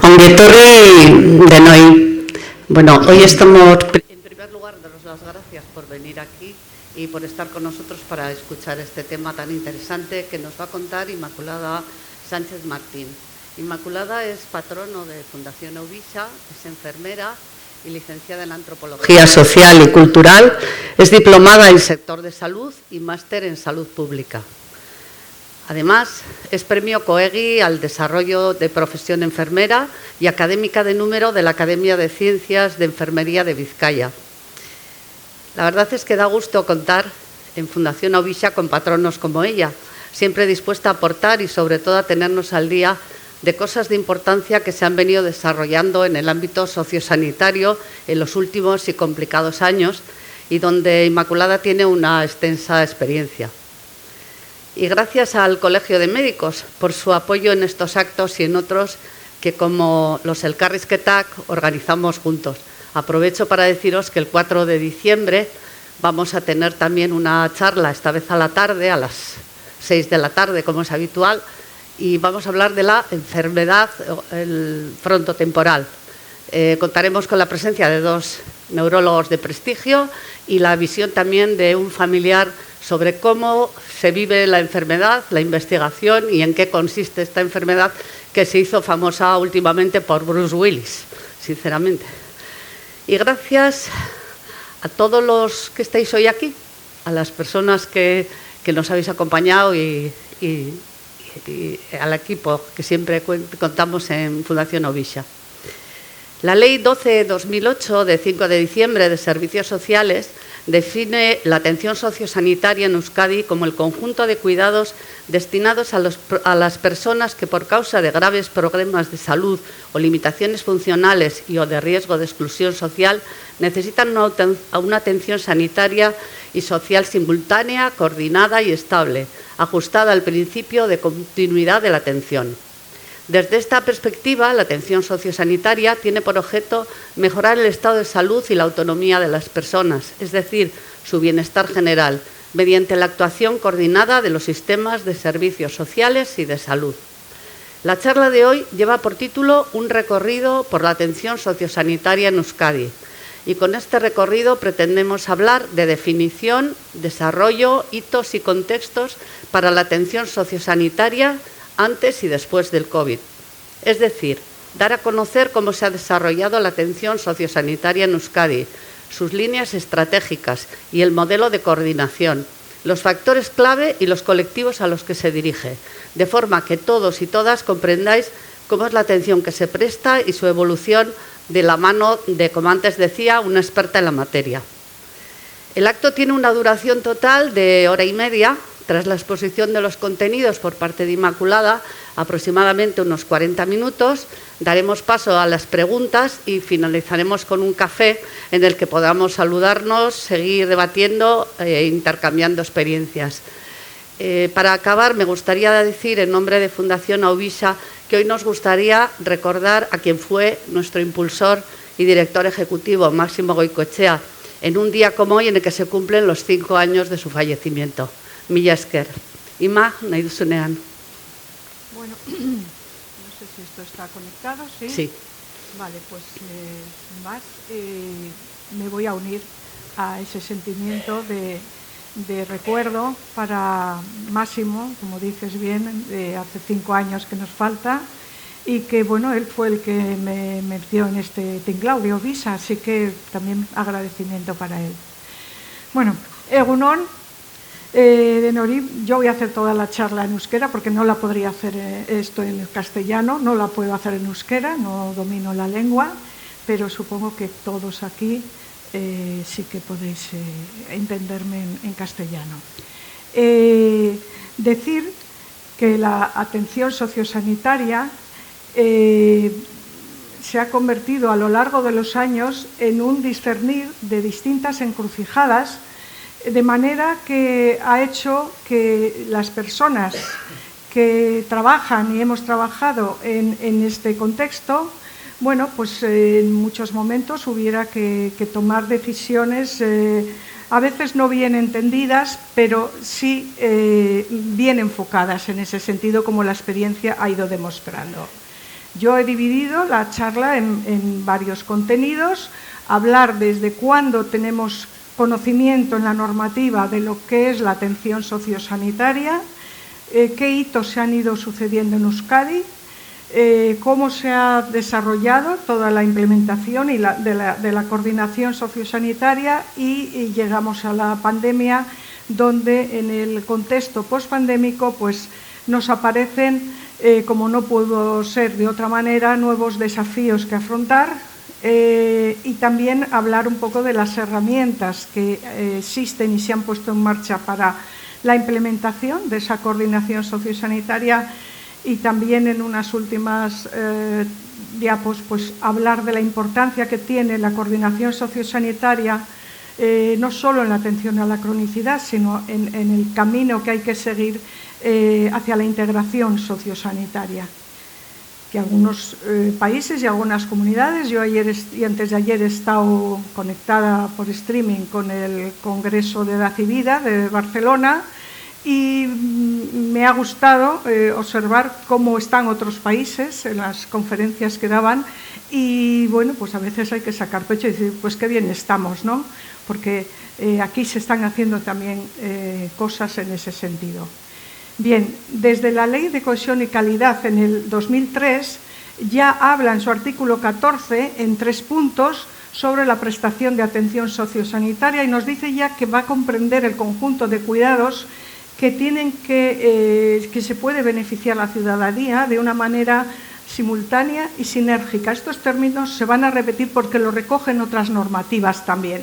Onguietorri denoi. Bueno, hoy estamos... En primer lugar, daros las gracias por venir aquí y por estar con nosotros para escuchar este tema tan interesante que nos va a contar Inmaculada Sánchez Martín. Inmaculada es patrono de Fundación Ovisha, es enfermera y licenciada en Antropología Social y Cultural, es diplomada en sector de salud y máster en salud pública. Además, es premio COEGI al desarrollo de profesión enfermera y académica de número de la Academia de Ciencias de Enfermería de Vizcaya. La verdad es que da gusto contar en Fundación Ovisha con patronos como ella, siempre dispuesta a aportar y sobre todo a tenernos al día de cosas de importancia que se han venido desarrollando en el ámbito sociosanitario en los últimos y complicados años y donde Inmaculada tiene una extensa experiencia. Y gracias al Colegio de Médicos por su apoyo en estos actos y en otros que, como los Elkarrizketak, organizamos juntos. Aprovecho para deciros que el 4 de diciembre vamos a tener también una charla, esta vez a la tarde, a las 6 de la tarde, como es habitual, y vamos a hablar de la enfermedad frontotemporal. Contaremos con la presencia de 2 neurólogos de prestigio y la visión también de un familiar sobre cómo se vive la enfermedad, la investigación y en qué consiste esta enfermedad que se hizo famosa últimamente por Bruce Willis, sinceramente. Y gracias a todos los que estáis hoy aquí, a las personas que nos habéis acompañado y al equipo que siempre contamos en Fundación Ovisha. La Ley 12/2008 de 5 de diciembre de Servicios Sociales define la atención sociosanitaria en Euskadi como el conjunto de cuidados destinados a las personas que por causa de graves problemas de salud o limitaciones funcionales y o de riesgo de exclusión social necesitan una atención sanitaria y social simultánea, coordinada y estable, ajustada al principio de continuidad de la atención. Desde esta perspectiva, la atención sociosanitaria tiene por objeto mejorar el estado de salud y la autonomía de las personas, es decir, su bienestar general, mediante la actuación coordinada de los sistemas de servicios sociales y de salud. La charla de hoy lleva por título Un recorrido por la atención sociosanitaria en Euskadi. Y con este recorrido pretendemos hablar de definición, desarrollo, hitos y contextos para la atención sociosanitaria antes y después del COVID. Es decir, dar a conocer cómo se ha desarrollado la atención sociosanitaria en Euskadi, sus líneas estratégicas y el modelo de coordinación, los factores clave y los colectivos a los que se dirige, de forma que todos y todas comprendáis cómo es la atención que se presta y su evolución de la mano de, como antes decía, una experta en la materia. El acto tiene una duración total de 1h30. Tras la exposición de los contenidos por parte de Inmaculada, aproximadamente unos 40 minutos, daremos paso a las preguntas y finalizaremos con un café en el que podamos saludarnos, seguir debatiendo e intercambiando experiencias. Para acabar, me gustaría decir en nombre de Fundación Ovisha que hoy nos gustaría recordar a quien fue nuestro impulsor y director ejecutivo, Máximo Goicoechea, en un día como hoy en el que se cumplen los 5 años de su fallecimiento. Mila esker. Ima, nahi duzunean. Bueno, no sé si esto está conectado, ¿sí? Sí. Vale, pues sin más, me voy a unir a ese sentimiento de recuerdo para Máximo, como dices bien, de hace 5 años que nos falta, y que, bueno, él fue el que me metió en este tinglao de Ovisha, así que también agradecimiento para él. Bueno, Egunon, de Nori, yo voy a hacer toda la charla en euskera porque no la podría hacer esto en castellano, no la puedo hacer en euskera, no domino la lengua, pero supongo que todos aquí sí que podéis entenderme en castellano. Decir que la atención sociosanitaria se ha convertido a lo largo de los años en un discernir de distintas encrucijadas, de manera que ha hecho que las personas que trabajan y hemos trabajado en este contexto, bueno, pues en muchos momentos hubiera que tomar decisiones a veces no bien entendidas, pero sí bien enfocadas en ese sentido, como la experiencia ha ido demostrando. Yo he dividido la charla en varios contenidos, hablar desde cuándo tenemos conocimiento en la normativa de lo que es la atención sociosanitaria, qué hitos se han ido sucediendo en Euskadi, cómo se ha desarrollado toda la implementación de la coordinación sociosanitaria y llegamos a la pandemia, donde en el contexto postpandémico pues, nos aparecen, como no pudo ser de otra manera, nuevos desafíos que afrontar y también hablar un poco de las herramientas que existen y se han puesto en marcha para la implementación de esa coordinación sociosanitaria y también en unas últimas diapos pues, hablar de la importancia que tiene la coordinación sociosanitaria no solo en la atención a la cronicidad, sino en el camino que hay que seguir hacia la integración sociosanitaria. Que algunos países y algunas comunidades, yo ayer y antes de ayer he estado conectada por streaming con el Congreso de Edad y Vida de Barcelona y me ha gustado observar cómo están otros países en las conferencias que daban y bueno, pues a veces hay que sacar pecho y decir, pues qué bien estamos, ¿no? Porque aquí se están haciendo también cosas en ese sentido. Bien, desde la Ley de Cohesión y Calidad en el 2003 ya habla en su artículo 14 en 3 puntos sobre la prestación de atención sociosanitaria y nos dice ya que va a comprender el conjunto de cuidados que se puede beneficiar a la ciudadanía de una manera simultánea y sinérgica. Estos términos se van a repetir porque lo recogen otras normativas también,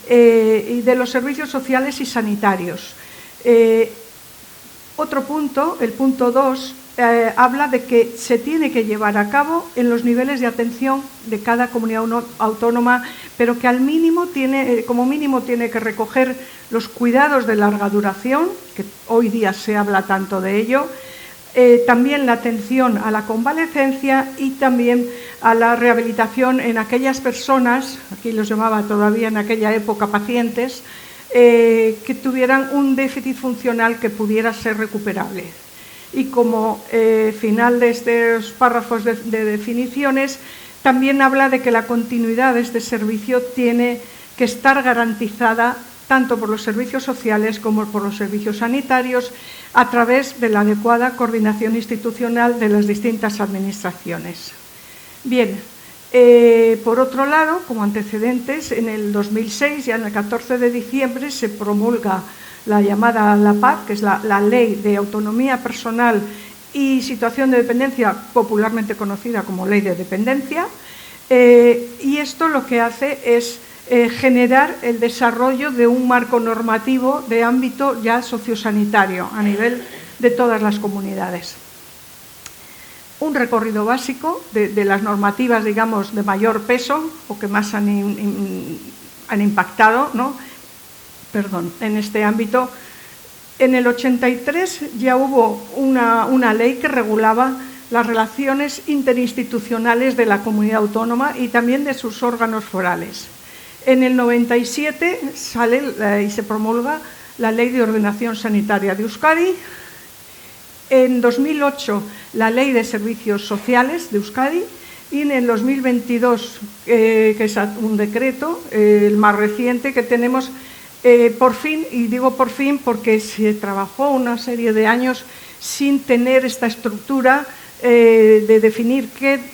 y de los servicios sociales y sanitarios. Otro punto, el punto 2, habla de que se tiene que llevar a cabo en los niveles de atención de cada comunidad autónoma, pero que como mínimo tiene que recoger los cuidados de larga duración, que hoy día se habla tanto de ello, también la atención a la convalecencia y también a la rehabilitación en aquellas personas, aquí los llamaba todavía en aquella época pacientes, que tuvieran un déficit funcional que pudiera ser recuperable. Y como final de estos párrafos de definiciones, también habla de que la continuidad de este servicio tiene que estar garantizada tanto por los servicios sociales como por los servicios sanitarios a través de la adecuada coordinación institucional de las distintas administraciones. Bien, por otro lado, como antecedentes, en el 2006, ya en el 14 de diciembre, se promulga la llamada LAPAD, que es la Ley de Autonomía Personal y Situación de Dependencia, popularmente conocida como Ley de Dependencia, y esto lo que hace es generar el desarrollo de un marco normativo de ámbito ya sociosanitario a nivel de todas las comunidades. Un recorrido básico de las normativas, digamos, de mayor peso o que más han impactado, ¿no? En este ámbito. En el 83 ya hubo una ley que regulaba las relaciones interinstitucionales de la comunidad autónoma y también de sus órganos forales. En el 97 sale y se promulga la Ley de Ordenación Sanitaria de Euskadi. En 2008 la Ley de Servicios Sociales de Euskadi y en el 2022, que es un decreto, el más reciente que tenemos, por fin, y digo por fin porque se trabajó una serie de años sin tener esta estructura de definir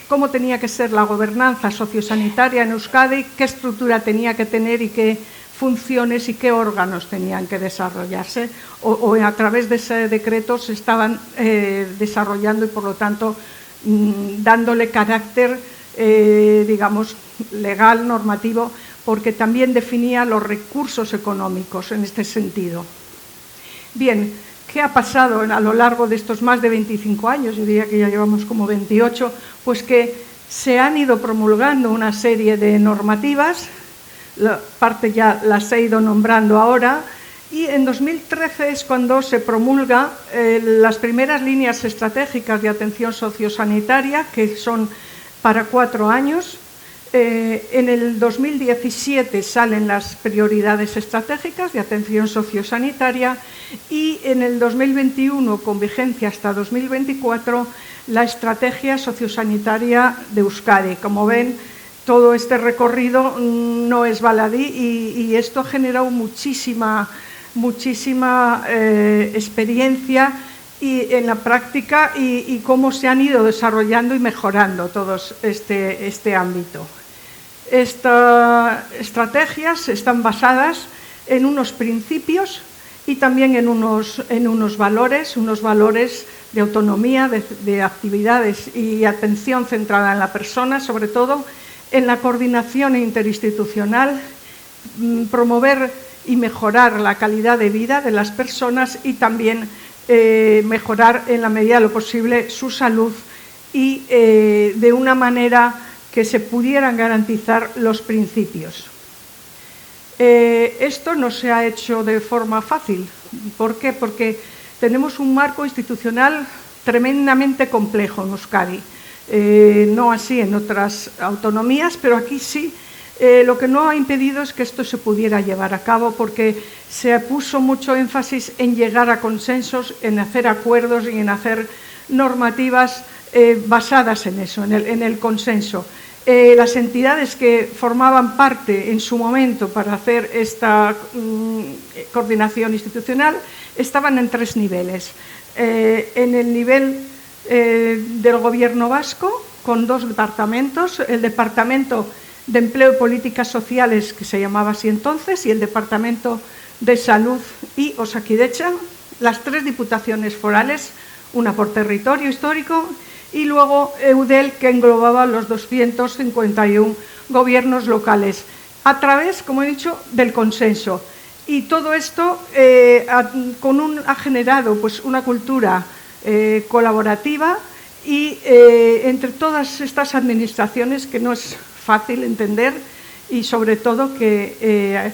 cómo tenía que ser la gobernanza sociosanitaria en Euskadi, qué estructura tenía que tener y qué funciones y qué órganos tenían que desarrollarse o a través de ese decreto se estaban desarrollando y por lo tanto dándole carácter digamos legal, normativo, porque también definía los recursos económicos en este sentido. Bien, ¿qué ha pasado a lo largo de estos más de 25 años? Yo diría que ya llevamos como 28, pues que se han ido promulgando una serie de normativas, parte ya las he ido nombrando ahora, y en 2013 es cuando se promulga las primeras líneas estratégicas de atención sociosanitaria, que son para 4 años, En el 2017 salen las prioridades estratégicas de atención sociosanitaria y en el 2021, con vigencia hasta 2024, la estrategia sociosanitaria de Euskadi. Como ven, todo este recorrido no es baladí y esto ha generado muchísima experiencia y en la práctica y cómo se han ido desarrollando y mejorando todos este ámbito. Estas estrategias están basadas en unos principios y también en unos valores de autonomía, de actividades y atención centrada en la persona, sobre todo en la coordinación interinstitucional, promover y mejorar la calidad de vida de las personas y también mejorar en la medida de lo posible su salud y de una manera que se pudieran garantizar los principios. Esto no se ha hecho de forma fácil. ¿Por qué? Porque tenemos un marco institucional tremendamente complejo en Euskadi. No así en otras autonomías, pero aquí sí. Lo que no ha impedido es que esto se pudiera llevar a cabo porque se puso mucho énfasis en llegar a consensos, en hacer acuerdos y en hacer normativas basadas en eso, en el consenso. Las entidades que formaban parte en su momento para hacer esta coordinación institucional estaban en 3 niveles. En el nivel del Gobierno vasco, con 2 departamentos, el Departamento de Empleo y Políticas Sociales, que se llamaba así entonces, y el Departamento de Salud y Osakidetza, las 3 diputaciones forales, una por territorio histórico, y luego Eudel, que englobaba los 251 gobiernos locales, a través, como he dicho, del consenso. Y todo esto ha generado pues, una cultura colaborativa y entre todas estas administraciones que no es fácil entender y sobre todo que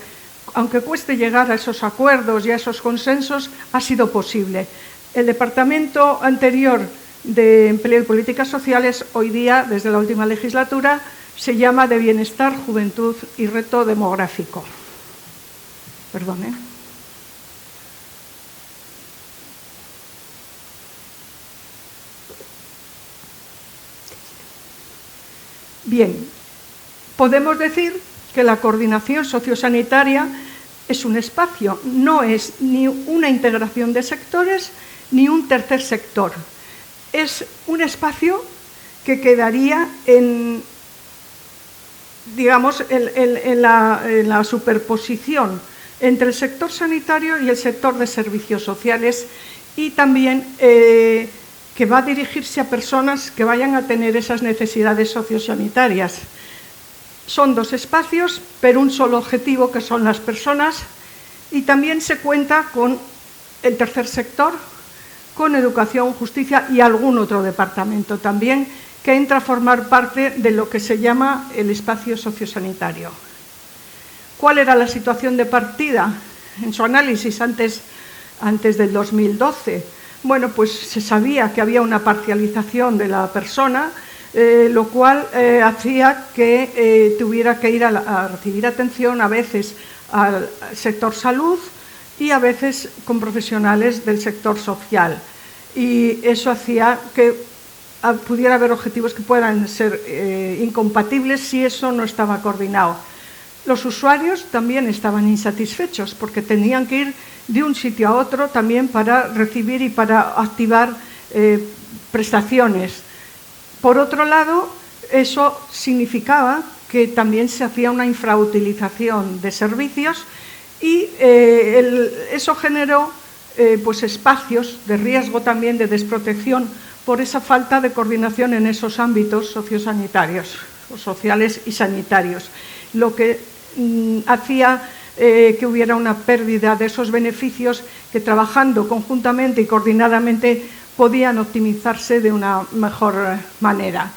aunque cueste llegar a esos acuerdos y a esos consensos, ha sido posible. El departamento anterior de Empleo y Políticas Sociales, hoy día, desde la última legislatura, se llama de Bienestar, Juventud y Reto Demográfico. Perdón, ¿eh? Bien, podemos decir que la coordinación sociosanitaria es un espacio, no es ni una integración de sectores ni un tercer sector. Es un espacio que quedaría en la superposición entre el sector sanitario y el sector de servicios sociales y también que va a dirigirse a personas que vayan a tener esas necesidades sociosanitarias. Son 2 espacios, pero un solo objetivo, que son las personas, y también se cuenta con el tercer sector, con Educación, Justicia y algún otro departamento también, que entra a formar parte de lo que se llama el espacio sociosanitario. ¿Cuál era la situación de partida en su análisis antes del 2012? Bueno, pues se sabía que había una parcialización de la persona, lo cual hacía que tuviera que ir a recibir atención a veces al sector salud y a veces con profesionales del sector social. Y eso hacía que pudiera haber objetivos que puedan ser incompatibles si eso no estaba coordinado. Los usuarios también estaban insatisfechos porque tenían que ir de un sitio a otro también para recibir y para activar prestaciones. Por otro lado, eso significaba que también se hacía una infrautilización de servicios y eso generó pues espacios de riesgo también de desprotección por esa falta de coordinación en esos ámbitos sociosanitarios, sociales y sanitarios, lo que hacía que hubiera una pérdida de esos beneficios que trabajando conjuntamente y coordinadamente podían optimizarse de una mejor manera.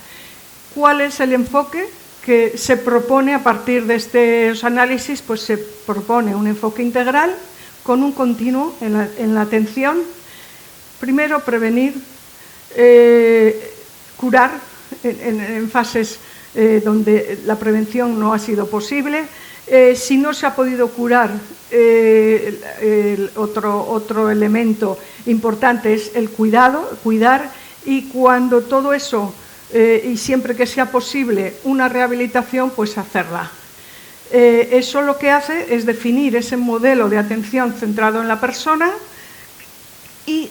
¿Cuál es el enfoque que se propone a partir de estos análisis? Pues se propone un enfoque integral con un continuo en la atención. Primero, prevenir, curar en fases donde la prevención no ha sido posible. Si no se ha podido curar, otro elemento importante es el cuidar, y cuando todo eso, y siempre que sea posible, una rehabilitación, pues hacerla. Eso lo que hace es definir ese modelo de atención centrado en la persona y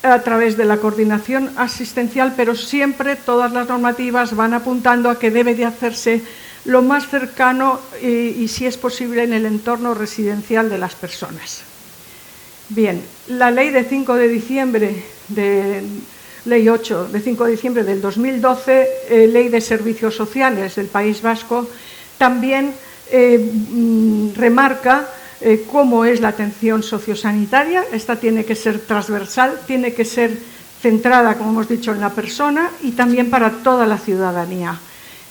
a través de la coordinación asistencial, pero siempre todas las normativas van apuntando a que debe de hacerse lo más cercano y si es posible, en el entorno residencial de las personas. Bien, la ley de 5 de diciembre, ley 8 de 5 de diciembre del 2012, ley de servicios sociales del País Vasco, también remarca cómo es la atención sociosanitaria. Esta tiene que ser transversal, tiene que ser centrada, como hemos dicho, en la persona y también para toda la ciudadanía.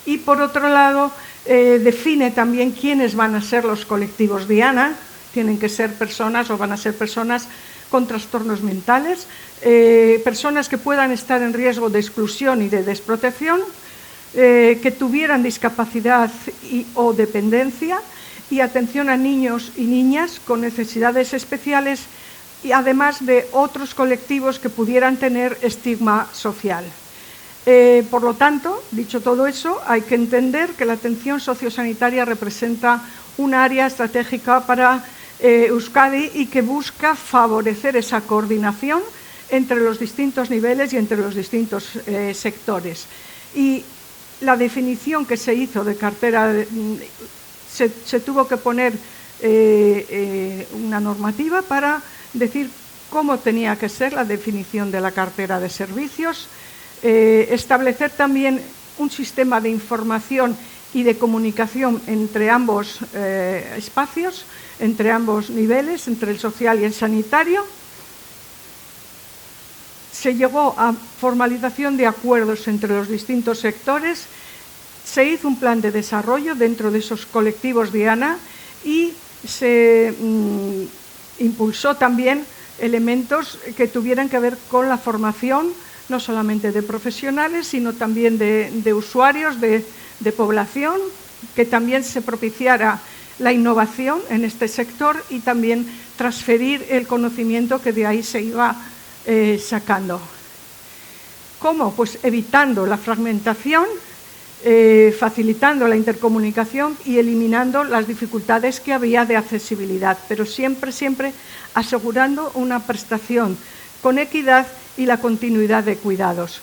Y por otro lado, define también quiénes van a ser los colectivos diana. Tienen que ser personas o van a ser personas con trastornos mentales, personas que puedan estar en riesgo de exclusión y de desprotección, que tuvieran discapacidad o dependencia, y atención a niños y niñas con necesidades especiales, y además de otros colectivos que pudieran tener estigma social. Por lo tanto, dicho todo eso, hay que entender que la atención sociosanitaria representa un área estratégica para Euskadi y que busca favorecer esa coordinación entre los distintos niveles y entre los distintos sectores. Y la definición que se hizo de cartera, se tuvo que poner una normativa para decir cómo tenía que ser la definición de la cartera de servicios, establecer también un sistema de información y de comunicación entre ambos espacios, entre ambos niveles, entre el social y el sanitario. Se llegó a formalización de acuerdos entre los distintos sectores, se hizo un plan de desarrollo dentro de esos colectivos diana y se impulsó también elementos que tuvieran que ver con la formación, no solamente de profesionales, sino también de usuarios, de población, que también se propiciara la innovación en este sector y también transferir el conocimiento que de ahí se iba sacando. ¿Cómo? Pues evitando la fragmentación, facilitando la intercomunicación y eliminando las dificultades que había de accesibilidad, pero siempre asegurando una prestación con equidad y la continuidad de cuidados.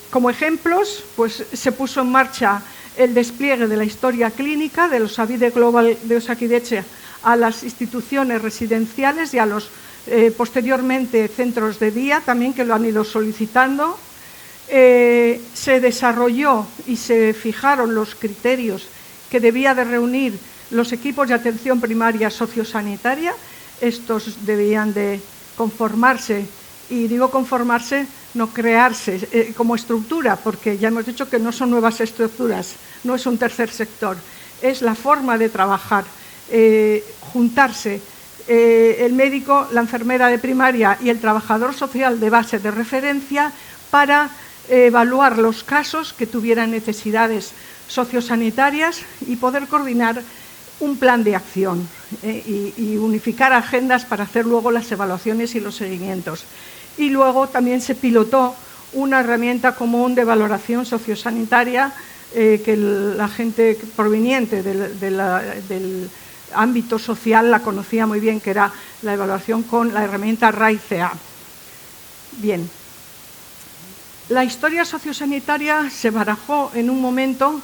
Como ejemplos, pues se puso en marcha el despliegue de la historia clínica de los Avide Global de Osakidetza a las instituciones residenciales y a los posteriormente centros de día, también, que lo han ido solicitando. Se desarrolló y se fijaron los criterios que debía de reunir los equipos de atención primaria sociosanitaria. Estos debían de conformarse, y digo conformarse, no crearse como estructura, porque ya hemos dicho que no son nuevas estructuras, no es un tercer sector, es la forma de trabajar, juntarse el médico, la enfermera de primaria y el trabajador social de base de referencia para evaluar los casos que tuvieran necesidades sociosanitarias y poder coordinar un plan de acción y unificar agendas para hacer luego las evaluaciones y los seguimientos. Y luego también se pilotó una herramienta común de valoración sociosanitaria que la gente proveniente del ámbito social la conocía muy bien, que era la evaluación con la herramienta RAICA. Bien. La historia sociosanitaria se barajó en un momento,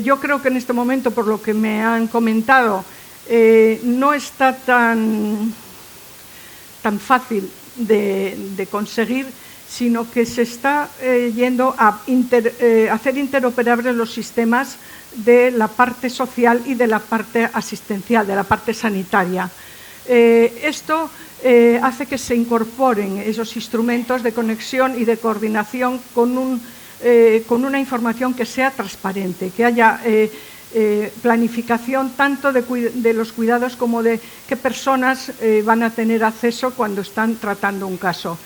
yo creo que en este momento, por lo que me han comentado, no está tan fácil de conseguir, sino que se está yendo a hacer interoperables los sistemas de la parte social y de la parte asistencial, de la parte sanitaria. Esto hace que se incorporen esos instrumentos de conexión y de coordinación con una información que sea transparente, que haya planificación tanto de los cuidados como de qué personas van a tener acceso cuando están tratando un caso.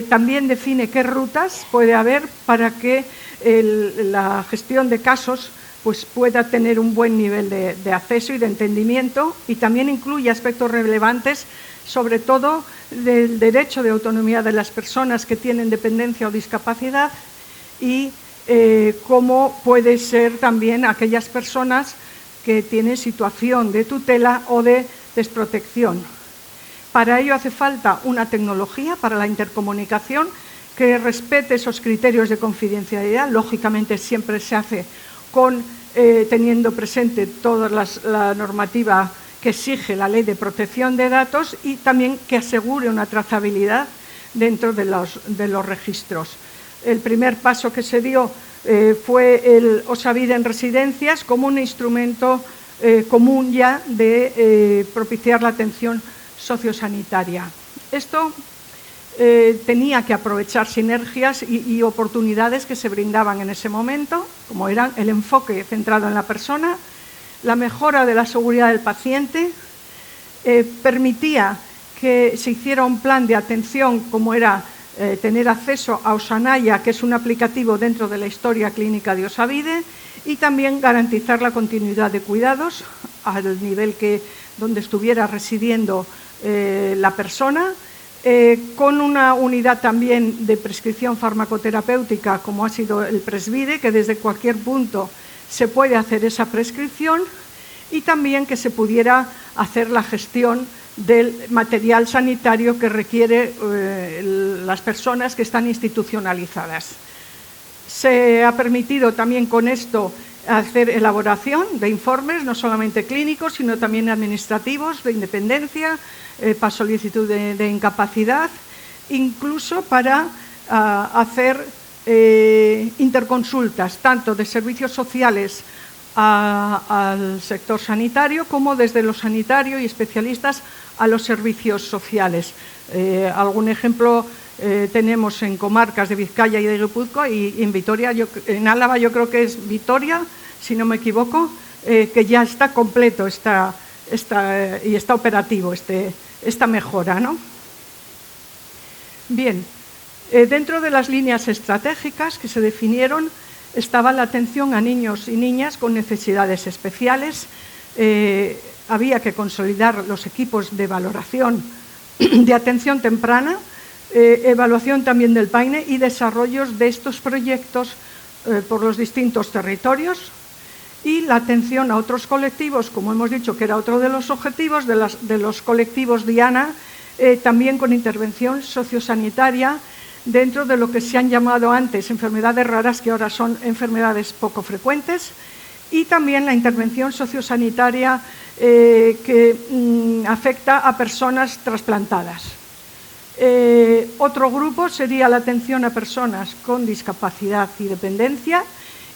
También define qué rutas puede haber para que la gestión de casos pues, pueda tener un buen nivel de acceso y de entendimiento, y también incluye aspectos relevantes, sobre todo del derecho de autonomía de las personas que tienen dependencia o discapacidad, y cómo puede ser también aquellas personas que tienen situación de tutela o de desprotección. Para ello hace falta una tecnología para la intercomunicación que respete esos criterios de confidencialidad. Lógicamente siempre se hace teniendo presente toda la normativa que exige la Ley de Protección de Datos, y también que asegure una trazabilidad dentro de los registros. El primer paso que se dio fue el Osabide en residencias como un instrumento común ya de propiciar la atención sociosanitaria. Esto tenía que aprovechar sinergias y oportunidades que se brindaban en ese momento, como eran el enfoque centrado en la persona, la mejora de la seguridad del paciente, permitía que se hiciera un plan de atención, como era tener acceso a Osanaya, que es un aplicativo dentro de la historia clínica de Osabide, y también garantizar la continuidad de cuidados al nivel donde estuviera residiendo la persona, con una unidad también de prescripción farmacoterapéutica, como ha sido el Presbide, que desde cualquier punto se puede hacer esa prescripción, y también que se pudiera hacer la gestión del material sanitario que requiere las personas que están institucionalizadas. Se ha permitido también con esto hacer elaboración de informes, no solamente clínicos, sino también administrativos, de independencia, para solicitud de incapacidad, incluso para hacer interconsultas, tanto de servicios sociales al sector sanitario, como desde lo sanitario y especialistas a los servicios sociales. Algún ejemplo tenemos en comarcas de Vizcaya y de Guipúzcoa, y en Vitoria, en Álava yo creo que es Vitoria, si no me equivoco, que ya está completo y está operativo esta mejora, ¿no? Bien, dentro de las líneas estratégicas que se definieron estaba la atención a niños y niñas con necesidades especiales. Había que consolidar los equipos de valoración de atención temprana, evaluación también del PAINE y desarrollos de estos proyectos por los distintos territorios, y la atención a otros colectivos, como hemos dicho que era otro de los objetivos de los colectivos Diana, también con intervención sociosanitaria dentro de lo que se han llamado antes enfermedades raras, que ahora son enfermedades poco frecuentes, y también la intervención sociosanitaria que afecta a personas trasplantadas. Otro grupo sería la atención a personas con discapacidad y dependencia,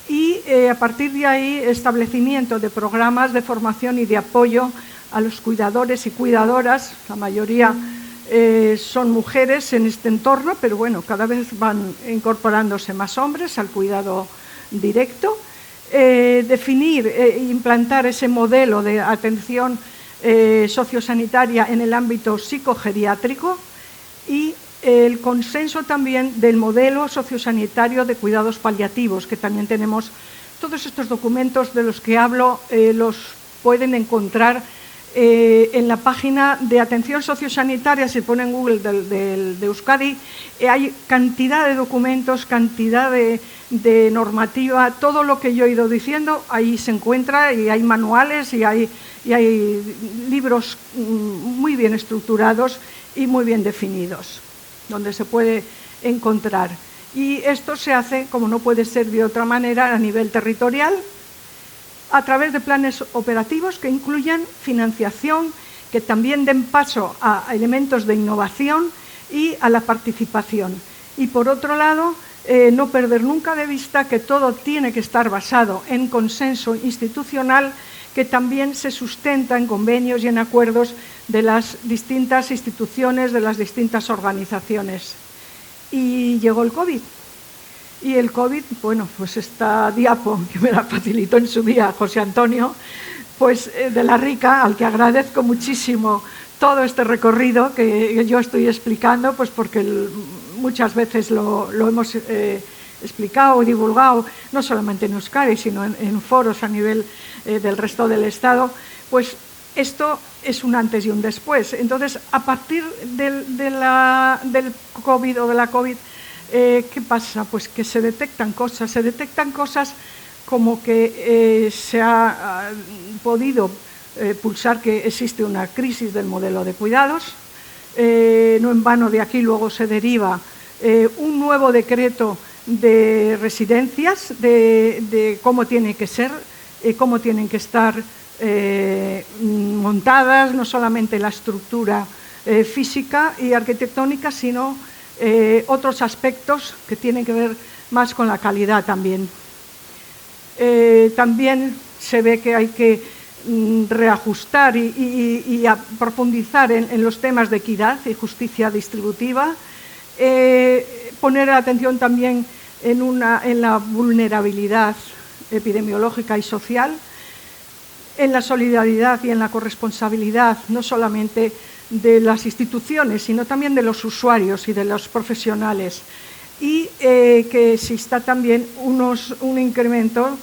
y a partir de ahí establecimiento de programas de formación y de apoyo a los cuidadores y cuidadoras. La mayoría son mujeres en este entorno, pero bueno, cada vez van incorporándose más hombres al cuidado directo. Definir e implantar ese modelo de atención sociosanitaria en el ámbito psicogeriátrico, y el consenso también del modelo sociosanitario de cuidados paliativos, que también tenemos. Todos estos documentos de los que hablo los pueden encontrar en la página de atención sociosanitaria. Si ponen Google de Euskadi, hay cantidad de documentos, cantidad de normativa. Todo lo que yo he ido diciendo ahí se encuentra, y hay manuales y hay libros muy bien estructurados y muy bien definidos, donde se puede encontrar. Y esto se hace, como no puede ser de otra manera, a nivel territorial, a través de planes operativos que incluyan financiación, que también den paso a elementos de innovación y a la participación. Y por otro lado, no perder nunca de vista que todo tiene que estar basado en consenso institucional, que también se sustenta en convenios y en acuerdos de las distintas instituciones, de las distintas organizaciones. Y llegó el COVID. Y el COVID, bueno, pues esta diapo que me la facilitó en su día José Antonio, pues de la Rica, al que agradezco muchísimo todo este recorrido que yo estoy explicando, pues porque muchas veces lo hemos explicado y divulgado, no solamente en Euskadi, sino en foros a nivel del resto del Estado, pues esto es un antes y un después. Entonces, a partir del COVID o de la COVID, ¿qué pasa? Pues que se detectan cosas como que se ha podido pulsar que existe una crisis del modelo de cuidados. No en vano de aquí luego se deriva un nuevo decreto de residencias, de cómo tiene que ser, cómo tienen que estar montadas, no solamente la estructura física y arquitectónica, sino otros aspectos que tienen que ver más con la calidad también. También se ve que hay que reajustar y profundizar en los temas de equidad y justicia distributiva, poner atención también en la vulnerabilidad epidemiológica y social, en la solidaridad y en la corresponsabilidad, no solamente de las instituciones, sino también de los usuarios y de los profesionales, y que exista también un incremento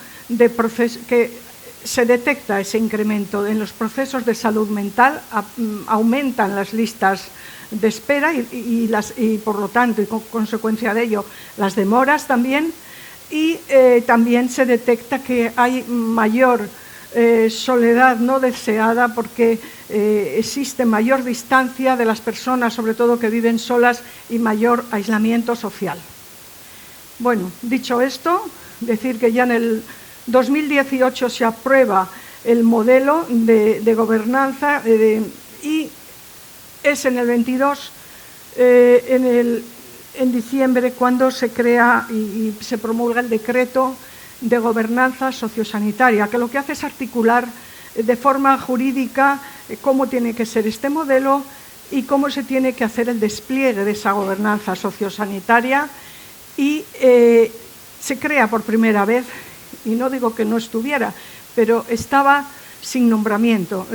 que se detecta ese incremento en los procesos de salud mental, aumentan las listas de espera y por lo tanto, y con consecuencia de ello, las demoras también, y también se detecta que hay mayor soledad no deseada porque existe mayor distancia de las personas, sobre todo que viven solas, y mayor aislamiento social. Bueno, dicho esto, decir que ya en el 2018 se aprueba el modelo de gobernanza y es en el 22, en diciembre, cuando se crea y se promulga el decreto de gobernanza sociosanitaria, que lo que hace es articular de forma jurídica cómo tiene que ser este modelo y cómo se tiene que hacer el despliegue de esa gobernanza sociosanitaria, y se crea por primera vez, y no digo que no estuviera, pero estaba sin nombramiento.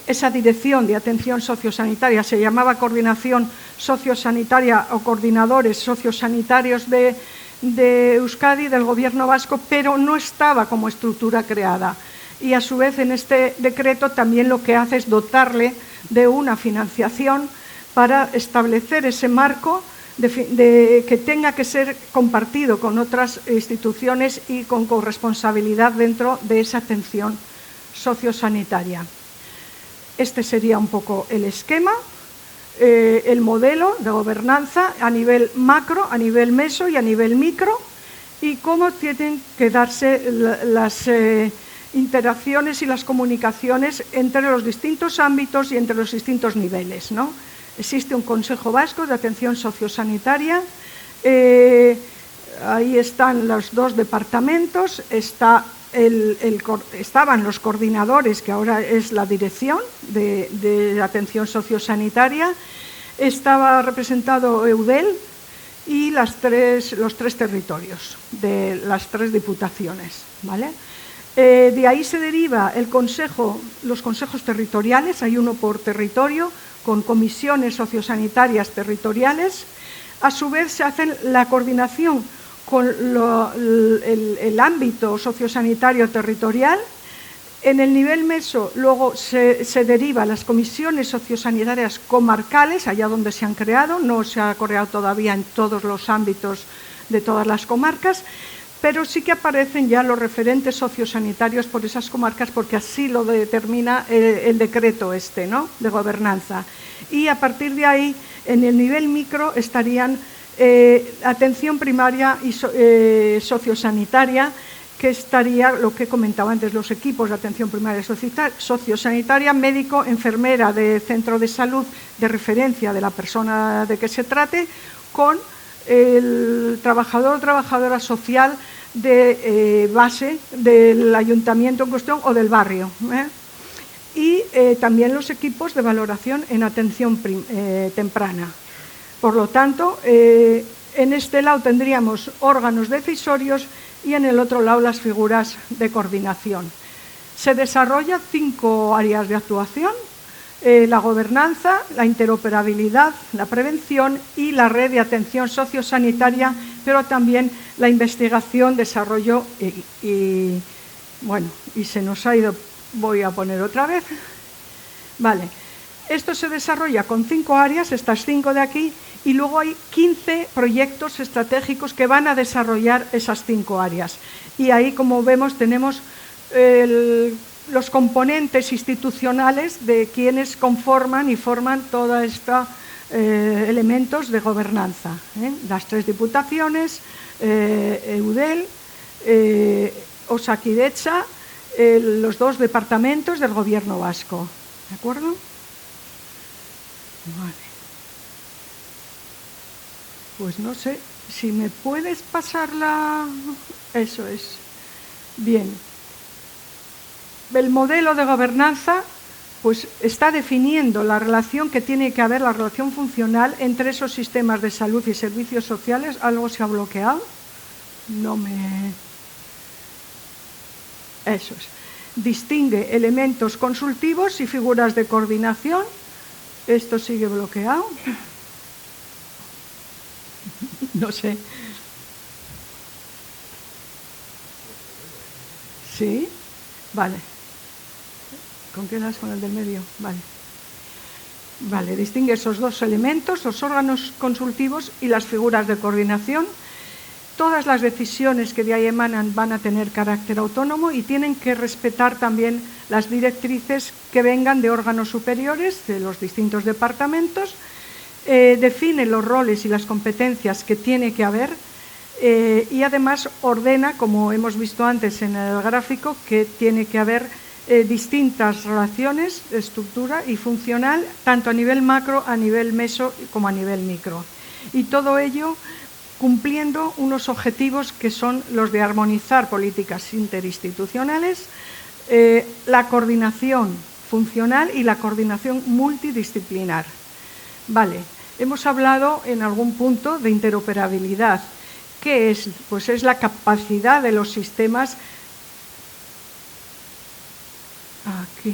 Esa dirección de atención sociosanitaria se llamaba Coordinación Sociosanitaria o Coordinadores Sociosanitarios de Euskadi, del Gobierno vasco, pero no estaba como estructura creada. Y a su vez en este decreto también lo que hace es dotarle de una financiación para establecer ese marco que tenga que ser compartido con otras instituciones y con corresponsabilidad dentro de esa atención sociosanitaria. Este sería un poco el esquema, el modelo de gobernanza a nivel macro, a nivel meso y a nivel micro, y cómo tienen que darse las interacciones y las comunicaciones entre los distintos ámbitos y entre los distintos niveles, ¿no? Existe un Consejo Vasco de Atención Sociosanitaria, ahí están los dos departamentos, estaban los coordinadores, que ahora es la dirección de atención sociosanitaria, estaba representado EUDEL y los tres territorios de las tres diputaciones, ¿vale? De ahí se deriva los consejos territoriales, hay uno por territorio, con comisiones sociosanitarias territoriales. A su vez se hace la coordinación con el ámbito sociosanitario territorial. En el nivel meso luego se deriva las comisiones sociosanitarias comarcales, allá donde se han creado, no se ha creado todavía en todos los ámbitos de todas las comarcas, pero sí que aparecen ya los referentes sociosanitarios por esas comarcas, porque así lo determina el decreto ¿no?, de gobernanza. Y a partir de ahí, en el nivel micro, estarían atención primaria y sociosanitaria, que estaría lo que comentaba antes, los equipos de atención primaria sociosanitaria, médico, enfermera de centro de salud de referencia de la persona de que se trate, con el trabajador o trabajadora social de base del ayuntamiento en cuestión o del barrio, y también los equipos de valoración en atención temprana. Por lo tanto, en este lado tendríamos órganos decisorios y en el otro lado las figuras de coordinación. Se desarrollan 5 áreas de actuación. la gobernanza, la interoperabilidad, la prevención y la red de atención sociosanitaria, pero también la investigación, desarrollo y se nos ha ido, voy a poner otra vez. Vale, esto se desarrolla con 5 áreas, estas 5 de aquí, y luego hay 15 proyectos estratégicos que van a desarrollar esas 5 áreas. Y ahí, como vemos, tenemos los componentes institucionales de quienes conforman y forman todos estos elementos de gobernanza. Las 3 diputaciones, Eudel, Osakidetza, los 2 departamentos del Gobierno vasco. ¿De acuerdo? Vale. Pues no sé, si me puedes pasar la... Eso es. Bien. El modelo de gobernanza pues está definiendo la relación que tiene que haber, la relación funcional entre esos sistemas de salud y servicios sociales. ¿Algo se ha bloqueado? No me... Eso es. Distingue elementos consultivos y figuras de coordinación. Esto sigue bloqueado. No sé. ¿Sí? Vale. ¿Con qué das? Con el del medio. Vale. Vale, distingue esos 2 elementos, los órganos consultivos y las figuras de coordinación. Todas las decisiones que de ahí emanan van a tener carácter autónomo y tienen que respetar también las directrices que vengan de órganos superiores, de los distintos departamentos. Define los roles y las competencias que tiene que haber y además ordena, como hemos visto antes en el gráfico, que tiene que haber distintas relaciones de estructura y funcional, tanto a nivel macro, a nivel meso como a nivel micro. Y todo ello cumpliendo unos objetivos que son los de armonizar políticas interinstitucionales, la coordinación funcional y la coordinación multidisciplinar. Vale, hemos hablado en algún punto de interoperabilidad. ¿Qué es? Pues es la capacidad de los sistemas aquí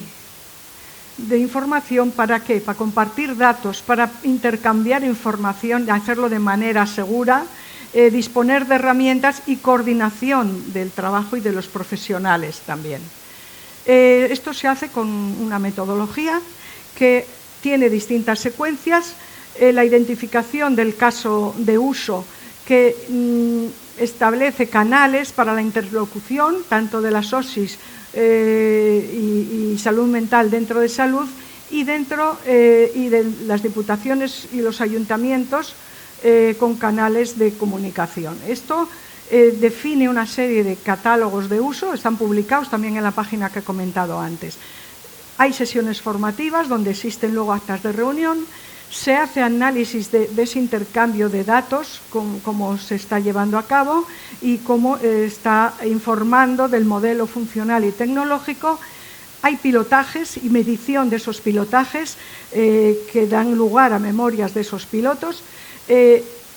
de información. ¿Para qué? Para compartir datos, para intercambiar información, hacerlo de manera segura, disponer de herramientas y coordinación del trabajo y de los profesionales también. Esto se hace con una metodología que tiene distintas secuencias, la identificación del caso de uso que establece canales para la interlocución, tanto de las OSIs y salud mental dentro de salud y dentro y de las diputaciones y los ayuntamientos con canales de comunicación. Esto define una serie de catálogos de uso, están publicados también en la página que he comentado antes. Hay sesiones formativas donde existen luego actas de reunión, se hace análisis de ese intercambio de datos, cómo se está llevando a cabo y cómo está informando del modelo funcional y tecnológico. Hay pilotajes y medición de esos pilotajes que dan lugar a memorias de esos pilotos.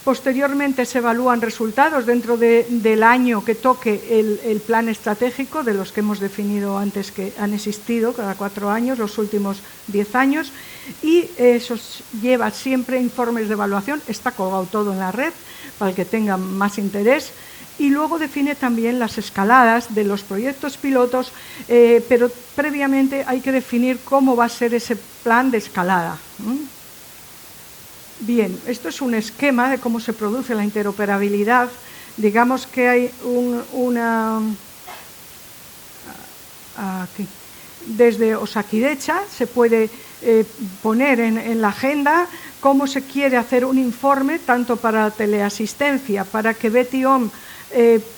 Posteriormente se evalúan resultados dentro del año que toque el plan estratégico, de los que hemos definido antes, que han existido cada 4 años, los últimos 10 años, y eso lleva siempre informes de evaluación, está colgado todo en la red para el que tenga más interés, y luego define también las escaladas de los proyectos pilotos, pero previamente hay que definir cómo va a ser ese plan de escalada. Bien, esto es un esquema de cómo se produce la interoperabilidad. Digamos que hay aquí. Desde Osakidetza se puede poner en la agenda cómo se quiere hacer un informe tanto para teleasistencia, para que Betion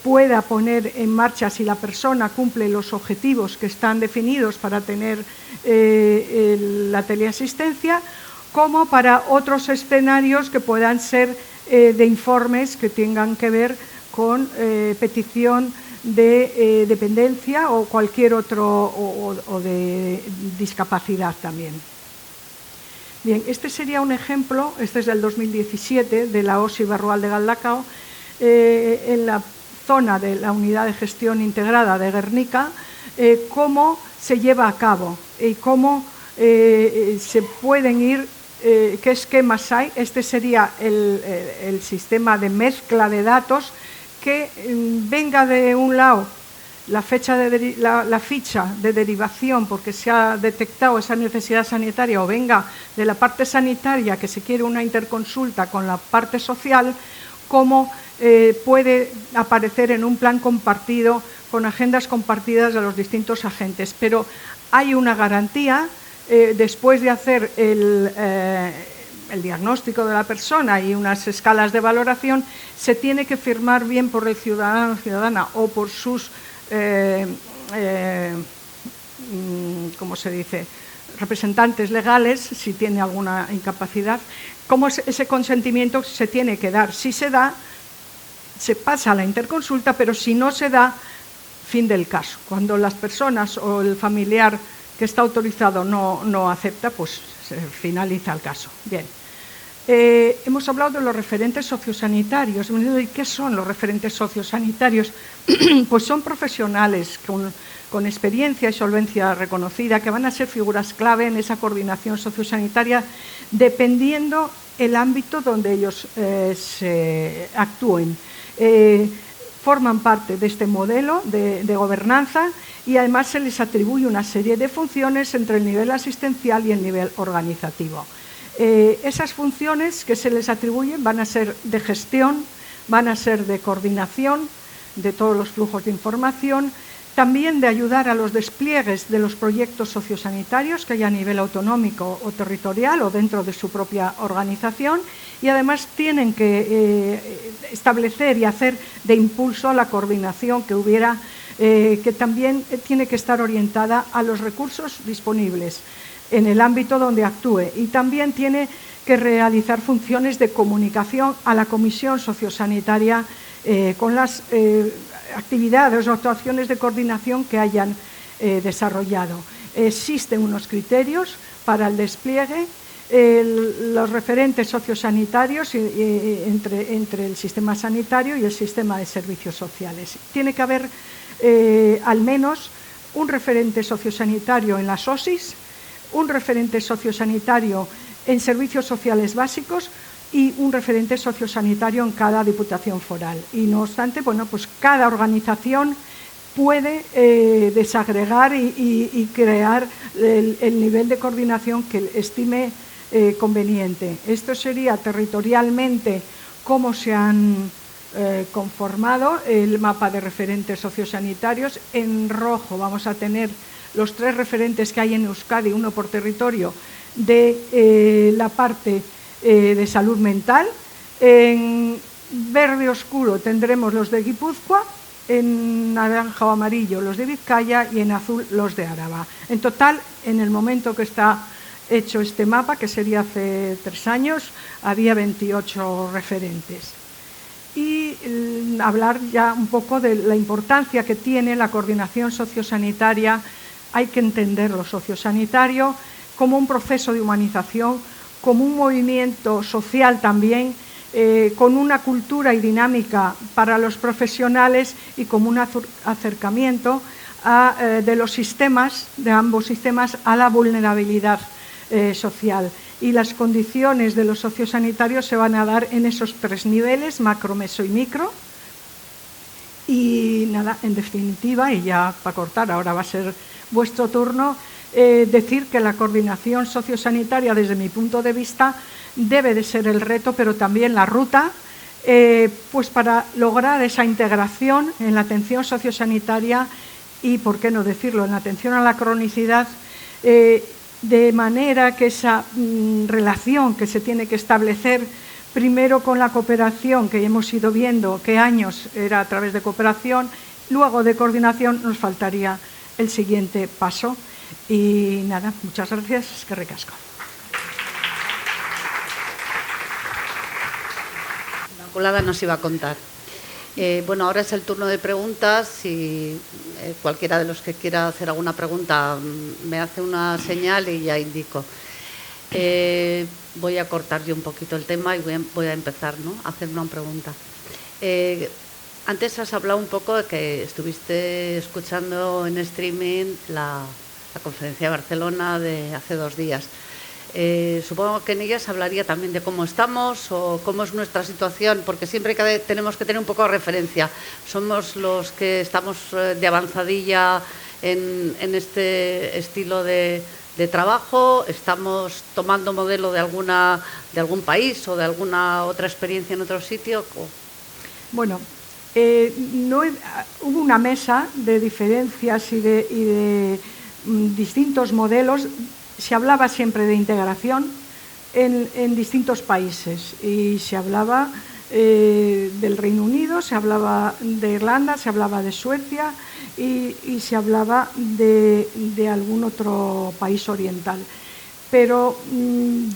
pueda poner en marcha, si la persona cumple los objetivos que están definidos para tener la teleasistencia, como para otros escenarios que puedan ser de informes que tengan que ver con petición de dependencia o cualquier otro o de discapacidad también. Bien, este sería un ejemplo, este es del 2017, de la OSI Barrual de Galdakao, en la zona de la Unidad de Gestión Integrada de Guernica, cómo se lleva a cabo y cómo se pueden ir, qué esquemas hay. Este sería el sistema de mezcla de datos, que venga de un lado la ficha de derivación porque se ha detectado esa necesidad sanitaria, o venga de la parte sanitaria que se quiere una interconsulta con la parte social, como puede aparecer en un plan compartido con agendas compartidas de los distintos agentes. Pero hay una garantía, después de hacer el diagnóstico de la persona y unas escalas de valoración, se tiene que firmar bien por el ciudadano o ciudadana o por sus ¿cómo se dice?, representantes legales, si tiene alguna incapacidad, cómo ese consentimiento se tiene que dar. Si se da, se pasa a la interconsulta, pero si no se da, fin del caso. Cuando las personas o el familiar que está autorizado no acepta, pues se finaliza el caso. Bien. Hemos hablado de los referentes sociosanitarios. ¿Y qué son los referentes sociosanitarios? Pues son profesionales con experiencia y solvencia reconocida, que van a ser figuras clave en esa coordinación sociosanitaria, dependiendo el ámbito donde ellos actúen. Forman parte de este modelo de gobernanza, y además se les atribuye una serie de funciones entre el nivel asistencial y el nivel organizativo. Esas funciones que se les atribuyen van a ser de gestión, van a ser de coordinación de todos los flujos de información, también de ayudar a los despliegues de los proyectos sociosanitarios que haya a nivel autonómico o territorial o dentro de su propia organización, y además tienen que establecer y hacer de impulso a la coordinación que hubiera, que también tiene que estar orientada a los recursos disponibles en el ámbito donde actúe, y también tiene que realizar funciones de comunicación a la Comisión Sociosanitaria con las actividades o actuaciones de coordinación que hayan desarrollado. Existen unos criterios para el despliegue, los referentes sociosanitarios entre el sistema sanitario y el sistema de servicios sociales. Tiene que haber al menos un referente sociosanitario en las OSIs, un referente sociosanitario en servicios sociales básicos y un referente sociosanitario en cada diputación foral. Y no obstante, bueno, pues cada organización puede desagregar y crear el nivel de coordinación que estime conveniente. Esto sería territorialmente cómo se han conformado el mapa de referentes sociosanitarios. En rojo vamos a tener los 3 referentes que hay en Euskadi, uno por territorio, de la parte de salud mental. En verde oscuro tendremos los de Guipúzcoa, en naranja o amarillo los de Vizcaya y en azul los de Álava. En total, en el momento que está hecho este mapa, que sería hace 3 años, había 28 referentes. Y hablar ya un poco de la importancia que tiene la coordinación sociosanitaria. Hay que entender lo sociosanitario como un proceso de humanización, como un movimiento social también, con una cultura y dinámica para los profesionales y como un acercamiento de los sistemas, de ambos sistemas, a la vulnerabilidad social. Y las condiciones de los sociosanitarios se van a dar en esos 3 niveles, macro, meso y micro. Y nada, en definitiva, y ya para cortar, ahora va a ser vuestro turno, decir que la coordinación sociosanitaria, desde mi punto de vista, debe de ser el reto, pero también la ruta, pues para lograr esa integración en la atención sociosanitaria y, por qué no decirlo, en la atención a la cronicidad, de manera que esa relación que se tiene que establecer primero con la cooperación, que hemos ido viendo que años era a través de cooperación, luego de coordinación, nos faltaría el siguiente paso. Y nada, muchas gracias, eskerrik asko. Inmaculada nos iba a contar. Bueno, ahora es el turno de preguntas. Si cualquiera de los que quiera hacer alguna pregunta me hace una señal y ya indico. Voy a cortar yo un poquito el tema y voy a empezar, ¿no?, a hacer una pregunta. Antes has hablado un poco de que estuviste escuchando en streaming la conferencia de Barcelona de hace 2 días. Supongo que en ellas hablaría también de cómo estamos o cómo es nuestra situación, porque siempre tenemos que tener un poco de referencia. Somos los que estamos de avanzadilla en este estilo de trabajo, estamos tomando modelo de algún país o de alguna otra experiencia en otro sitio. Bueno, hubo una mesa de diferencias y de distintos modelos. Se hablaba siempre de integración en distintos países y se hablaba del Reino Unido, se hablaba de Irlanda, se hablaba de Suecia y se hablaba de algún otro país oriental. Pero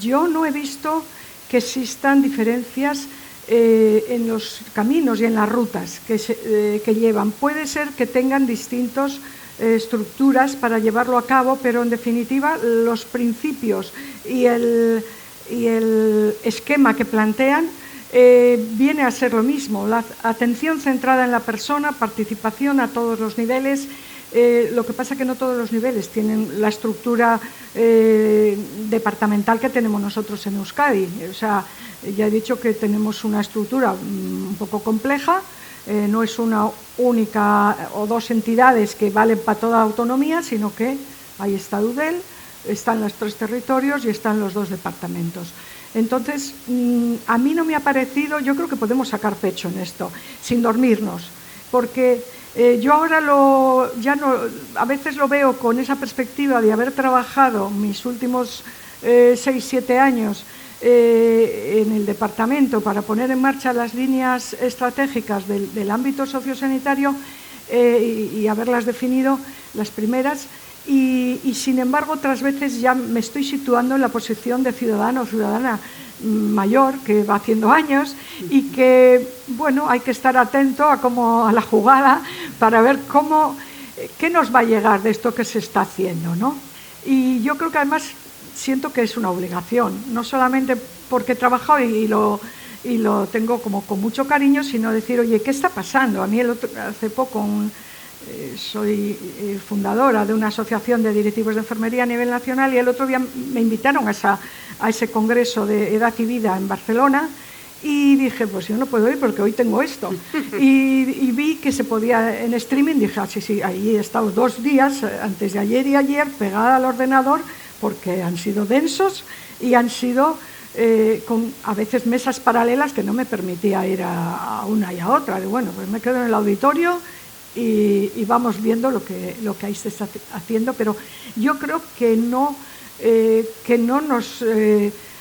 yo no he visto que existan diferencias en los caminos y en las rutas que llevan. Puede ser que tengan distintos estructuras para llevarlo a cabo, pero en definitiva los principios y el esquema que plantean viene a ser lo mismo: la atención centrada en la persona, participación a todos los niveles. Lo que pasa es que no todos los niveles tienen la estructura departamental que tenemos nosotros en Euskadi. O sea, ya he dicho que tenemos una estructura un poco compleja. No es una única o dos entidades que valen para toda autonomía, sino que ahí está Eudel, están los 3 territorios y están los 2 departamentos. Entonces, a mí no me ha parecido, yo creo que podemos sacar pecho en esto, sin dormirnos, porque yo ahora a veces lo veo con esa perspectiva de haber trabajado mis últimos 6-7 años en el departamento para poner en marcha las líneas estratégicas del ámbito sociosanitario y haberlas definido las primeras, y sin embargo otras veces ya me estoy situando en la posición de ciudadano o ciudadana mayor que va haciendo años y que, bueno, hay que estar atento a la jugada para ver qué nos va a llegar de esto que se está haciendo, ¿no? Y yo creo que además siento que es una obligación, no solamente porque he trabajado y lo tengo como con mucho cariño, sino decir, oye, ¿qué está pasando? A mí hace poco soy fundadora de una asociación de directivos de enfermería a nivel nacional, y el otro día me invitaron a ese congreso de Edad y Vida en Barcelona, y dije, pues yo no puedo ir porque hoy tengo esto. Y vi que se podía en streaming, dije, sí, ahí he estado 2 días, antes de ayer y ayer, pegada al ordenador, porque han sido densos y han sido con a veces mesas paralelas que no me permitía ir a una y a otra. Y bueno, pues me quedo en el auditorio y vamos viendo lo que ahí se está haciendo, pero yo creo que no nos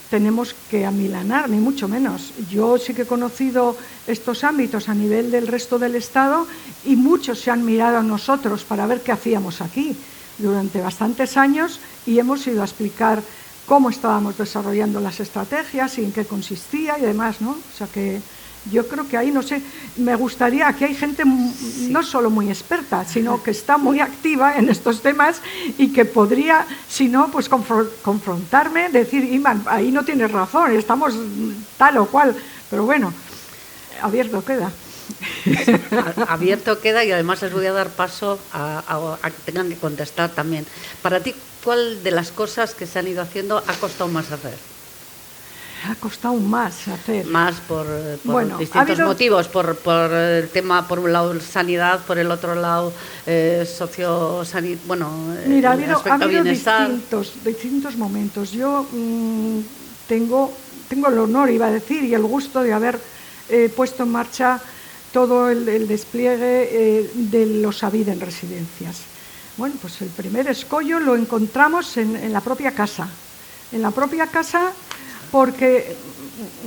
tenemos que amilanar, ni mucho menos. Yo sí que he conocido estos ámbitos a nivel del resto del Estado y muchos se han mirado a nosotros para ver qué hacíamos aquí durante bastantes años, y hemos ido a explicar cómo estábamos desarrollando las estrategias y en qué consistía y demás, ¿no? O sea que yo creo que ahí, no sé, me gustaría, aquí hay gente no solo muy experta, sino que está muy activa en estos temas y que podría, si no, pues confrontarme, decir, Iman, ahí no tienes razón, estamos tal o cual, pero bueno, abierto queda. Abierto queda, y además les voy a dar paso a que tengan que contestar también. Para ti, ¿cuál de las cosas que se han ido haciendo ha costado más hacer? Ha costado más hacer. Más por distintos motivos, por el tema, por un lado sanidad, por el otro lado sociosanidad, mira, el ha habido bienestar. distintos momentos. Yo tengo el honor, iba a decir, y el gusto de haber puesto en marcha todo el despliegue de los AVID en residencias. Bueno, pues el primer escollo lo encontramos en la propia casa. En la propia casa, porque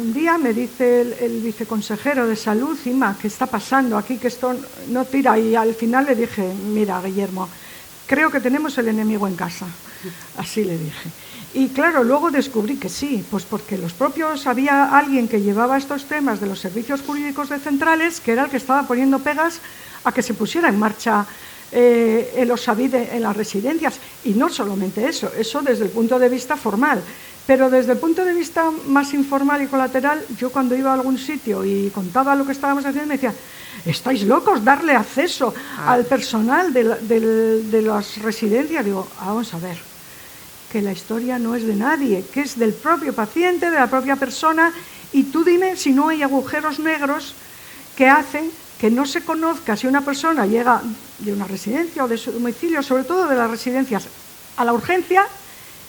un día me dice el viceconsejero de Salud, Ima, ¿qué está pasando aquí? Que esto no tira. Y al final le dije, mira, Guillermo, creo que tenemos el enemigo en casa. Así le dije. Y claro, luego descubrí que sí, pues porque había alguien que llevaba estos temas de los servicios jurídicos de centrales, que era el que estaba poniendo pegas a que se pusiera en marcha el OSAVID en las residencias. Y no solamente eso desde el punto de vista formal, pero desde el punto de vista más informal y colateral, yo cuando iba a algún sitio y contaba lo que estábamos haciendo, me decían, estáis locos, darle acceso al personal de las residencias. Digo, vamos a ver, que la historia no es de nadie, que es del propio paciente, de la propia persona, y tú dime si no hay agujeros negros que hacen que no se conozca si una persona llega de una residencia o de su domicilio, sobre todo de las residencias, a la urgencia,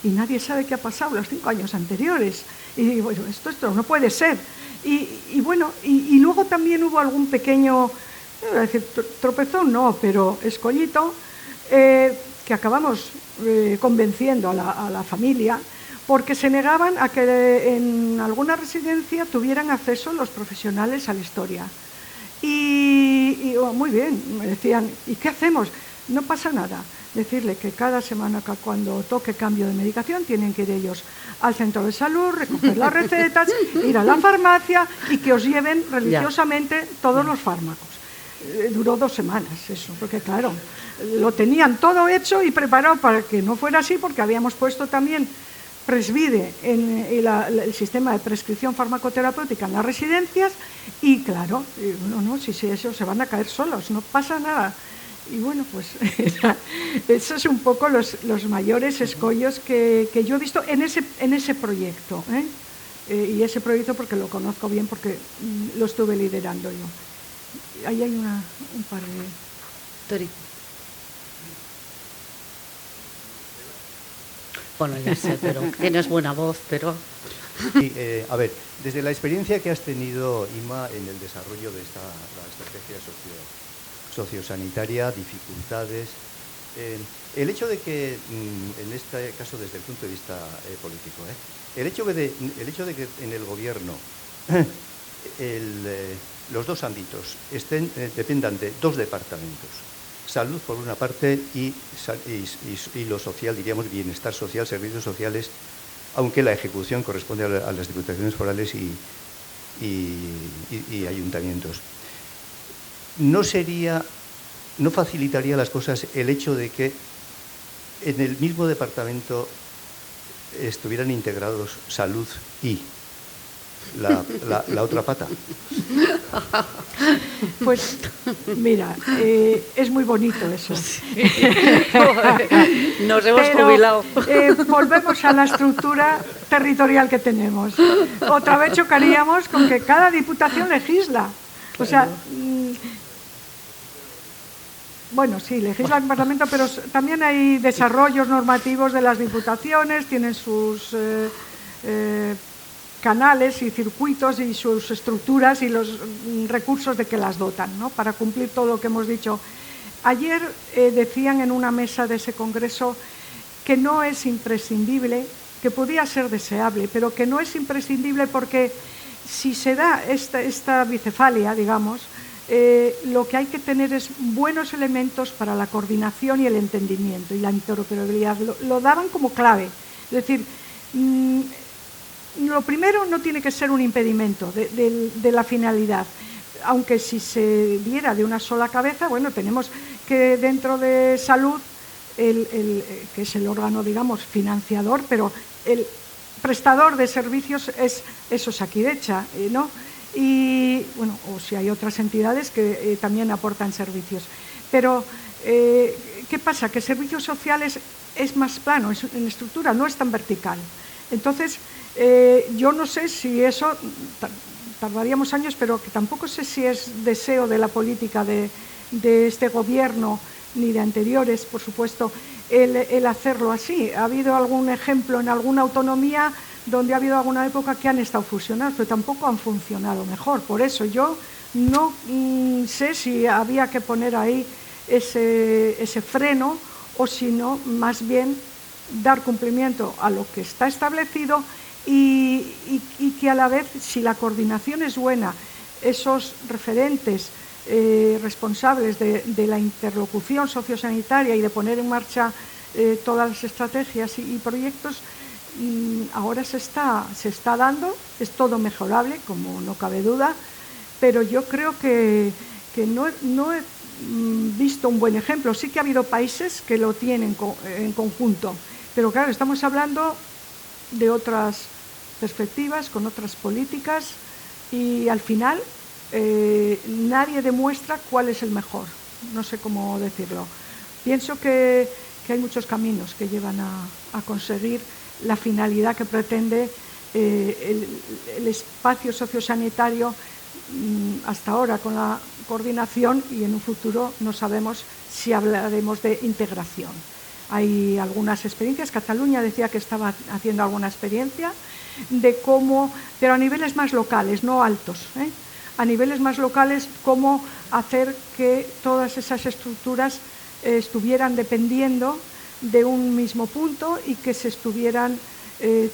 y nadie sabe qué ha pasado los 5 años anteriores. Y digo, bueno, esto no puede ser. Y bueno, y luego también hubo algún pequeño, no voy a decir tropezón, no, pero escollito, que acabamos convenciendo a la familia, porque se negaban a que en alguna residencia tuvieran acceso los profesionales a la historia. Y muy bien, me decían, ¿y qué hacemos? No pasa nada. Decirle que cada semana, cuando toque cambio de medicación, tienen que ir ellos al centro de salud, recoger las recetas, ir a la farmacia y que os lleven religiosamente todos los fármacos. Duró 2 semanas eso, porque claro, lo tenían todo hecho y preparado para que no fuera así, porque habíamos puesto también Presvide en el sistema de prescripción farmacoterapéutica en las residencias, y claro, no, si eso se van a caer solos, no pasa nada. Y bueno, pues esos son un poco los mayores escollos que yo he visto en ese proyecto, y ese proyecto porque lo conozco bien, porque lo estuve liderando yo. Ahí hay un par de... Tori. Bueno, ya sé, pero tienes buena voz, pero... Sí, a ver, desde la experiencia que has tenido, Ima, en el desarrollo de la estrategia sociosanitaria, dificultades, el hecho de que, en este caso desde el punto de vista político, el hecho de que en el gobierno los 2 ámbitos dependan de 2 departamentos, salud por una parte y lo social, diríamos bienestar social, servicios sociales, aunque la ejecución corresponde a las diputaciones forales y ayuntamientos. ¿No facilitaría las cosas el hecho de que en el mismo departamento estuvieran integrados salud y la otra pata? Pues mira, es muy bonito eso. Nos hemos jubilado. Volvemos a la estructura territorial que tenemos. Otra vez chocaríamos con que cada diputación legisla. O sea, bueno, sí, legisla el Parlamento, pero también hay desarrollos normativos de las diputaciones, tienen sus canales y circuitos y sus estructuras y los recursos de que las dotan, ¿no?, para cumplir todo lo que hemos dicho. Ayer decían en una mesa de ese congreso que no es imprescindible, que podía ser deseable, pero que no es imprescindible porque si se da esta bicefalia, digamos, lo que hay que tener es buenos elementos para la coordinación y el entendimiento y la interoperabilidad. Lo daban como clave. Es decir, lo primero no tiene que ser un impedimento de la finalidad, aunque si se diera de una sola cabeza, bueno, tenemos que dentro de salud, que es el órgano, digamos, financiador, pero el prestador de servicios es Osakidetza, ¿no? Y, bueno, o si hay otras entidades que también aportan servicios. Pero, ¿qué pasa? Que servicios sociales es más plano, en estructura, no es tan vertical. Entonces, yo no sé si eso, tardaríamos años, pero que tampoco sé si es deseo de la política de este gobierno ni de anteriores, por supuesto, el hacerlo así. Ha habido algún ejemplo en alguna autonomía donde ha habido alguna época que han estado fusionados, pero tampoco han funcionado mejor. Por eso yo no sé si había que poner ahí ese freno o si no, más bien dar cumplimiento a lo que está establecido y que a la vez, si la coordinación es buena, esos referentes responsables de la interlocución sociosanitaria y de poner en marcha todas las estrategias y proyectos, ahora se está dando, es todo mejorable, como no cabe duda, pero yo creo que no he visto un buen ejemplo. Sí que ha habido países que lo tienen en conjunto, pero claro, estamos hablando de otras perspectivas, con otras políticas, y al final nadie demuestra cuál es el mejor, no sé cómo decirlo. Pienso que hay muchos caminos que llevan a conseguir la finalidad que pretende el espacio sociosanitario hasta ahora con la coordinación, y en un futuro no sabemos si hablaremos de integración. Hay algunas experiencias, Cataluña decía que estaba haciendo alguna experiencia de cómo, pero a niveles más locales, no altos, a niveles más locales, cómo hacer que todas esas estructuras estuvieran dependiendo de un mismo punto y que se estuvieran,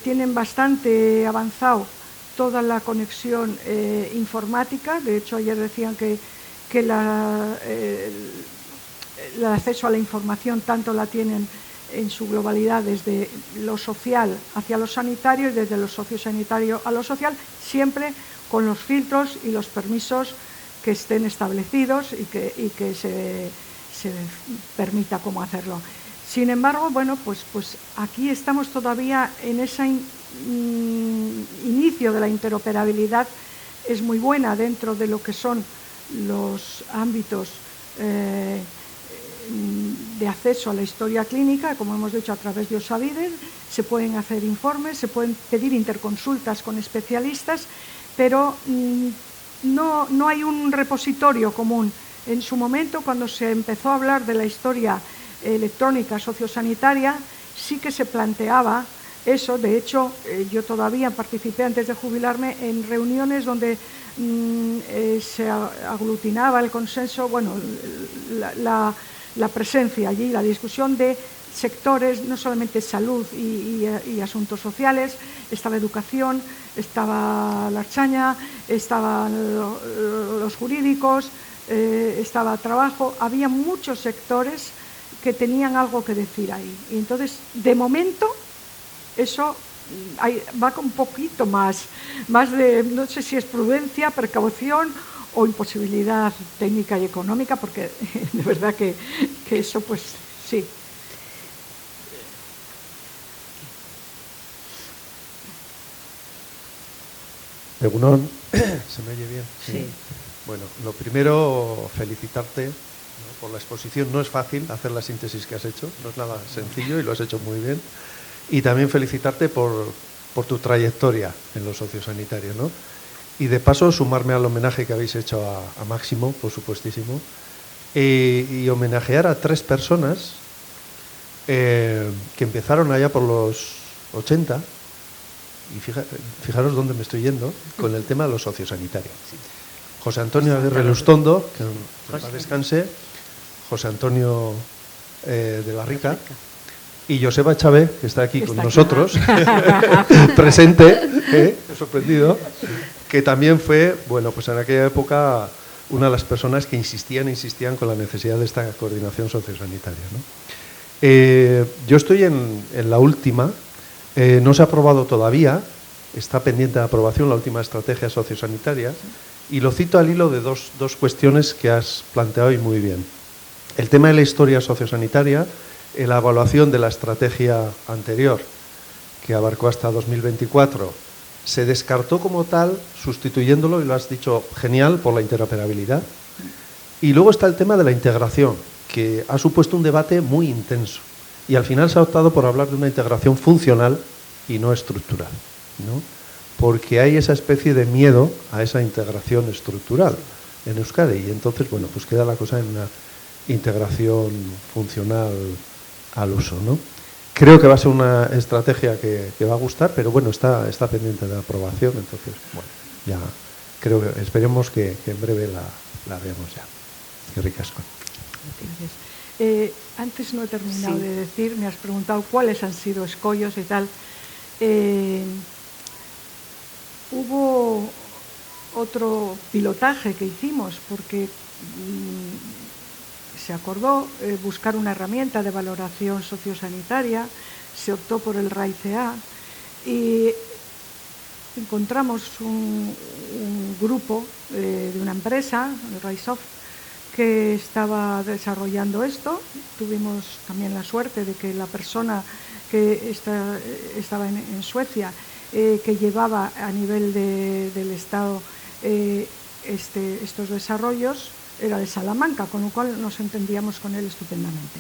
tienen bastante avanzado toda la conexión informática. De hecho, ayer decían que el acceso a la información tanto la tienen en su globalidad desde lo social hacia lo sanitario y desde lo sociosanitario a lo social, siempre con los filtros y los permisos que estén establecidos y que se permita cómo hacerlo. Sin embargo, bueno, pues aquí estamos todavía en ese inicio de la interoperabilidad. Es muy buena dentro de lo que son los ámbitos de acceso a la historia clínica, como hemos dicho, a través de Osavides. Se pueden hacer informes, se pueden pedir interconsultas con especialistas, pero no hay un repositorio común. En su momento, cuando se empezó a hablar de la historia electrónica sociosanitaria, sí que se planteaba eso. De hecho, yo todavía participé antes de jubilarme en reuniones donde se aglutinaba el consenso, bueno, la presencia allí, la discusión de sectores, no solamente salud y asuntos sociales, estaba educación, estaba la archaña, estaban los jurídicos, estaba trabajo. Había muchos sectores que tenían algo que decir ahí. Y entonces, de momento, eso va con un poquito más de, no sé si es prudencia, precaución o imposibilidad técnica y económica, porque de verdad que eso, pues sí. Egunon, ¿se me oye bien? Sí. Bueno, lo primero, felicitarte, ¿no?, por la exposición. No es fácil hacer la síntesis que has hecho, no es nada sencillo y lo has hecho muy bien. Y también felicitarte por tu trayectoria en lo sociosanitario, ¿no? Y de paso sumarme al homenaje que habéis hecho a Máximo, por supuestísimo, y homenajear a 3 personas que empezaron allá por los 80, y fijaros dónde me estoy yendo, con el tema de lo sociosanitario. José Antonio Aguirre Lustondo, que en paz descanse, José Antonio de la Rica, y Joseba Chávez, que está aquí con nosotros, presente, sorprendido, que también fue, bueno, pues en aquella época una de las personas que insistían con la necesidad de esta coordinación sociosanitaria, ¿no? Yo estoy en la última, no se ha aprobado todavía, está pendiente de aprobación la última estrategia sociosanitaria, y lo cito al hilo de dos cuestiones que has planteado y muy bien. El tema de la historia sociosanitaria, la evaluación de la estrategia anterior, que abarcó hasta 2024, se descartó como tal, sustituyéndolo, y lo has dicho genial, por la interoperabilidad. Y luego está el tema de la integración, que ha supuesto un debate muy intenso. Y al final se ha optado por hablar de una integración funcional y no estructural, ¿no? Porque hay esa especie de miedo a esa integración estructural en Euskadi. Y entonces, bueno, pues queda la cosa en una integración funcional al uso, ¿no? Creo que va a ser una estrategia que va a gustar, pero bueno, está pendiente de aprobación. Entonces, bueno, ya creo que esperemos que en breve la veamos ya. Qué ricasco. Gracias. Antes no he terminado de decir, me has preguntado cuáles han sido escollos y tal. Hubo otro pilotaje que hicimos porque se acordó buscar una herramienta de valoración sociosanitaria, se optó por el RAICA y encontramos un grupo de una empresa, el RAISoft, que estaba desarrollando esto. Tuvimos también la suerte de que la persona que estaba en Suecia, que llevaba a nivel del Estado estos desarrollos era de Salamanca, con lo cual nos entendíamos con él estupendamente.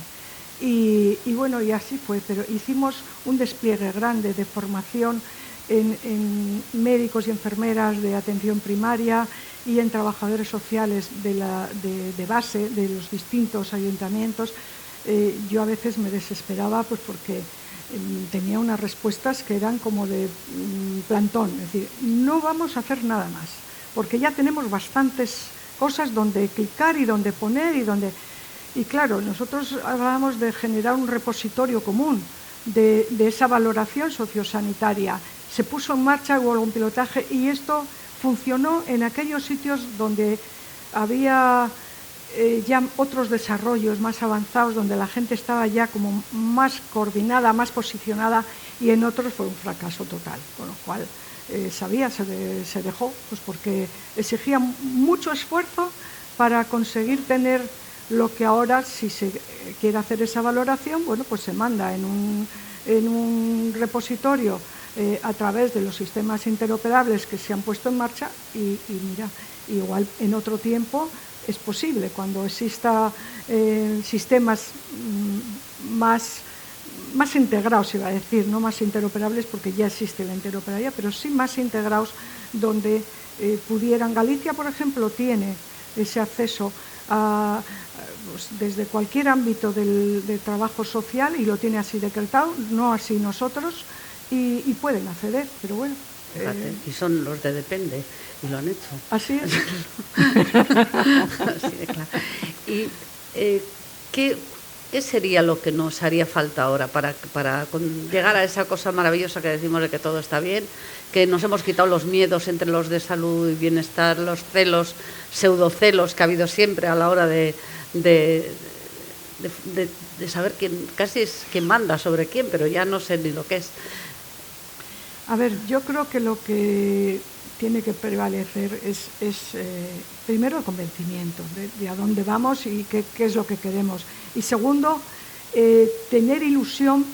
Y bueno, y así fue, pero hicimos un despliegue grande de formación en médicos y enfermeras de atención primaria y en trabajadores sociales de base de los distintos ayuntamientos. Yo a veces me desesperaba pues porque tenía unas respuestas que eran como de plantón, es decir, no vamos a hacer nada más, porque ya tenemos bastantes cosas donde clicar y donde poner y claro, nosotros hablábamos de generar un repositorio común de esa valoración sociosanitaria. Se puso en marcha, hubo algún pilotaje y esto funcionó en aquellos sitios donde había ya otros desarrollos más avanzados, donde la gente estaba ya como más coordinada, más posicionada, y en otros fue un fracaso total, con lo cual se dejó, pues porque exigía mucho esfuerzo para conseguir tener lo que ahora, si se quiere hacer esa valoración, bueno, pues se manda en un repositorio a través de los sistemas interoperables que se han puesto en marcha y mira, igual en otro tiempo es posible, cuando exista sistemas más integrados, iba a decir, no más interoperables porque ya existe la interoperabilidad, pero sí más integrados donde pudieran. Galicia, por ejemplo, tiene ese acceso pues, desde cualquier ámbito del trabajo social y lo tiene así decretado, no así nosotros, y pueden acceder, pero bueno. Fíjate, y son los de Depende, y lo han hecho. Así es. Así de claro. ¿Y qué sería lo que nos haría falta ahora para llegar a esa cosa maravillosa que decimos de que todo está bien, que nos hemos quitado los miedos entre los de salud y bienestar, los celos, pseudocelos que ha habido siempre a la hora de saber casi es quién manda sobre quién, pero ya no sé ni lo que es? A ver, yo creo que lo que tiene que prevalecer es primero el convencimiento de a dónde vamos y qué es lo que queremos. Y segundo, tener ilusión,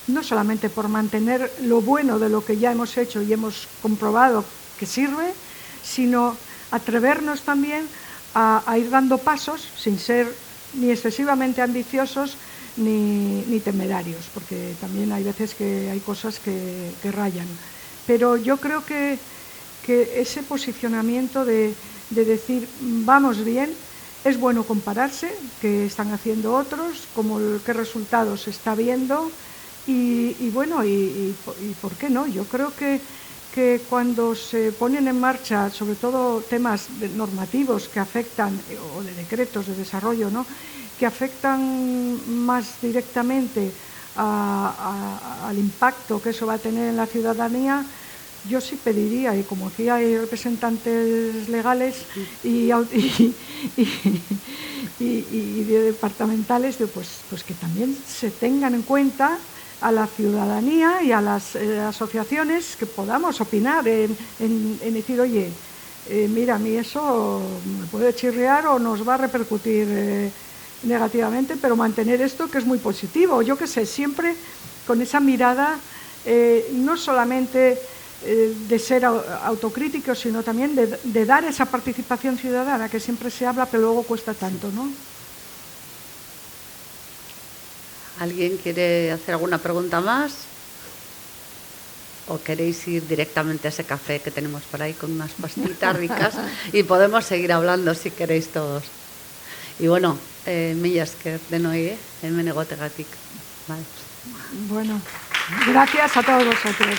no solamente por mantener lo bueno de lo que ya hemos hecho y hemos comprobado que sirve, sino atrevernos también a ir dando pasos sin ser ni excesivamente ambiciosos ni temerarios, porque también hay veces que hay cosas que rayan. Pero yo creo que ese posicionamiento de decir vamos bien, es bueno compararse, qué están haciendo otros, qué resultados se está viendo y bueno, y por qué no. Yo creo que cuando se ponen en marcha, sobre todo temas normativos que afectan, o de decretos de desarrollo, ¿no?, que afectan más directamente al impacto que eso va a tener en la ciudadanía, yo sí pediría, y como aquí hay representantes legales y departamentales, pues que también se tengan en cuenta a la ciudadanía y a las asociaciones, que podamos opinar en decir, oye, mira, a mí eso me puede chirriar o nos va a repercutir negativamente, pero mantener esto que es muy positivo. Yo qué sé, siempre con esa mirada, no solamente de ser autocríticos, sino también de dar esa participación ciudadana que siempre se habla, pero luego cuesta tanto, ¿no? ¿Alguien quiere hacer alguna pregunta más? ¿O queréis ir directamente a ese café que tenemos por ahí con unas pastitas ricas y podemos seguir hablando si queréis todos? Y bueno, mila esker denoi, hemen egotegatik. Vale. Bueno, gracias a todos vosotros.